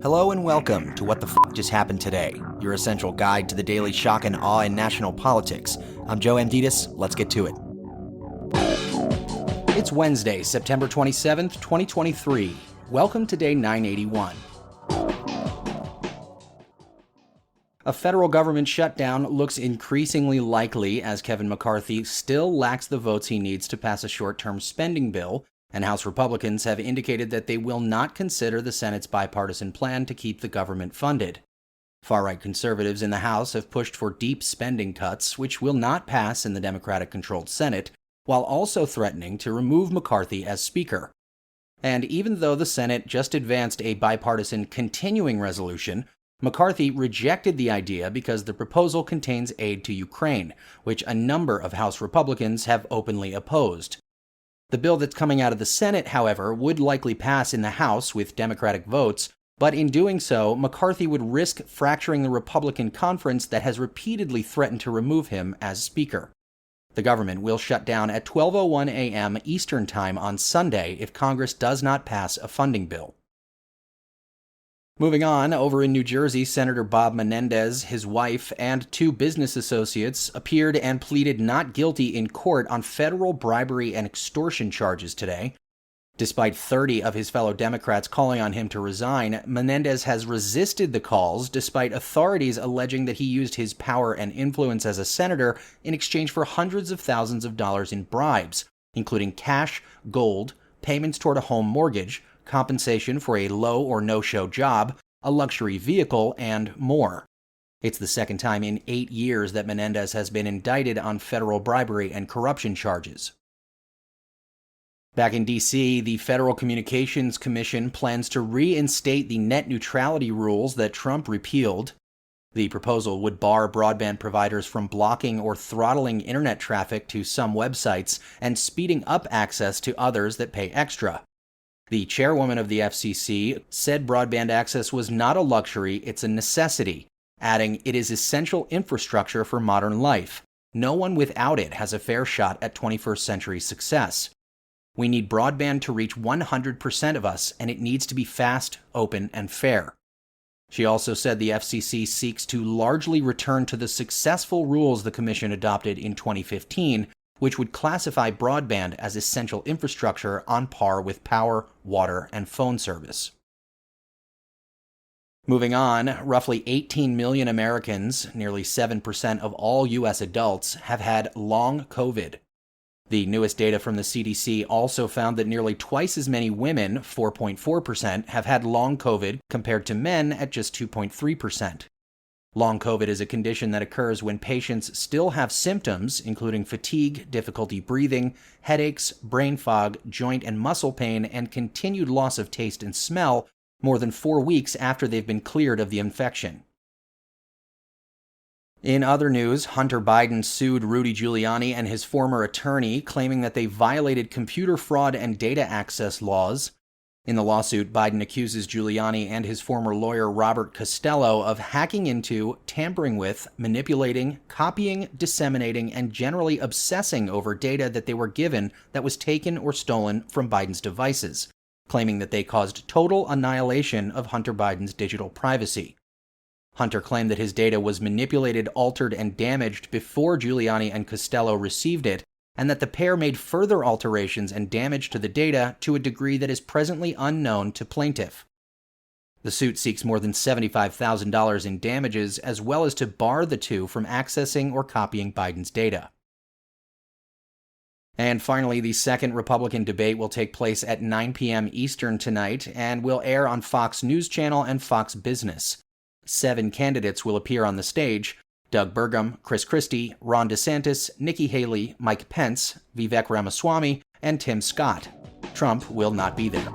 Hello and welcome to What the F*** Just Happened Today, your essential guide to the daily shock and awe in national politics. I'm Joe Menendez. Let's get to it. It's Wednesday, September 27th, 2023. Welcome to day 981. A federal government shutdown looks increasingly likely as Kevin McCarthy still lacks the votes he needs to pass a short-term spending bill, and House Republicans have indicated that they will not consider the Senate's bipartisan plan to keep the government funded. Far-right conservatives in the House have pushed for deep spending cuts, which will not pass in the Democratic-controlled Senate, while also threatening to remove McCarthy as Speaker. And even though the Senate just advanced a bipartisan continuing resolution, McCarthy rejected the idea because the proposal contains aid to Ukraine, which a number of House Republicans have openly opposed. The bill that's coming out of the Senate, however, would likely pass in the House with Democratic votes, but in doing so, McCarthy would risk fracturing the Republican conference that has repeatedly threatened to remove him as Speaker. The government will shut down at 12:01 a.m. Eastern Time on Sunday if Congress does not pass a funding bill. Moving on, over in New Jersey, Senator Bob Menendez, his wife, and two business associates appeared and pleaded not guilty in court on federal bribery and extortion charges today. Despite 30 of his fellow Democrats calling on him to resign, Menendez has resisted the calls despite authorities alleging that he used his power and influence as a senator in exchange for hundreds of thousands of dollars in bribes, including cash, gold, payments toward a home mortgage, compensation for a low or no-show job, a luxury vehicle, and more. It's the second time in 8 years that Menendez has been indicted on federal bribery and corruption charges. Back in D.C., the Federal Communications Commission plans to reinstate the net neutrality rules that Trump repealed. The proposal would bar broadband providers from blocking or throttling internet traffic to some websites and speeding up access to others that pay extra. The chairwoman of the FCC said broadband access was not a luxury, it's a necessity, adding, "It is essential infrastructure for modern life. No one without it has a fair shot at 21st century success. We need broadband to reach 100% of us, and it needs to be fast, open, and fair." She also said the FCC seeks to largely return to the successful rules the Commission adopted in 2015, which would classify broadband as essential infrastructure on par with power, water, and phone service. Moving on, roughly 18 million Americans, nearly 7% of all U.S. adults, have had long COVID. The newest data from the CDC also found that nearly twice as many women, 4.4%, have had long COVID compared to men at just 2.3%. Long COVID is a condition that occurs when patients still have symptoms, including fatigue, difficulty breathing, headaches, brain fog, joint and muscle pain, and continued loss of taste and smell more than 4 weeks after they've been cleared of the infection. In other news, Hunter Biden sued Rudy Giuliani and his former attorney, claiming that they violated computer fraud and data access laws. In the lawsuit, Biden accuses Giuliani and his former lawyer Robert Costello of hacking into, tampering with, manipulating, copying, disseminating, and generally obsessing over data that they were given that was taken or stolen from Biden's devices, claiming that they caused total annihilation of Hunter Biden's digital privacy. Hunter claimed that his data was manipulated, altered, and damaged before Giuliani and Costello received it, and that the pair made further alterations and damage to the data to a degree that is presently unknown to plaintiff. The suit seeks more than $75,000 in damages, as well as to bar the two from accessing or copying Biden's data. And finally, the second Republican debate will take place at 9 p.m. Eastern tonight and will air on Fox News Channel and Fox Business. 7 candidates will appear on the stage: Doug Burgum, Chris Christie, Ron DeSantis, Nikki Haley, Mike Pence, Vivek Ramaswamy, and Tim Scott. Trump will not be there.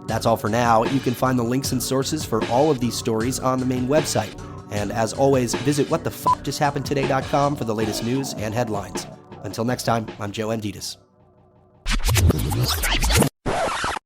That's all for now. You can find the links and sources for all of these stories on the main website. And as always, visit whatthefjusthappenedtoday.com for the latest news and headlines. Until next time, I'm Joe Menendez.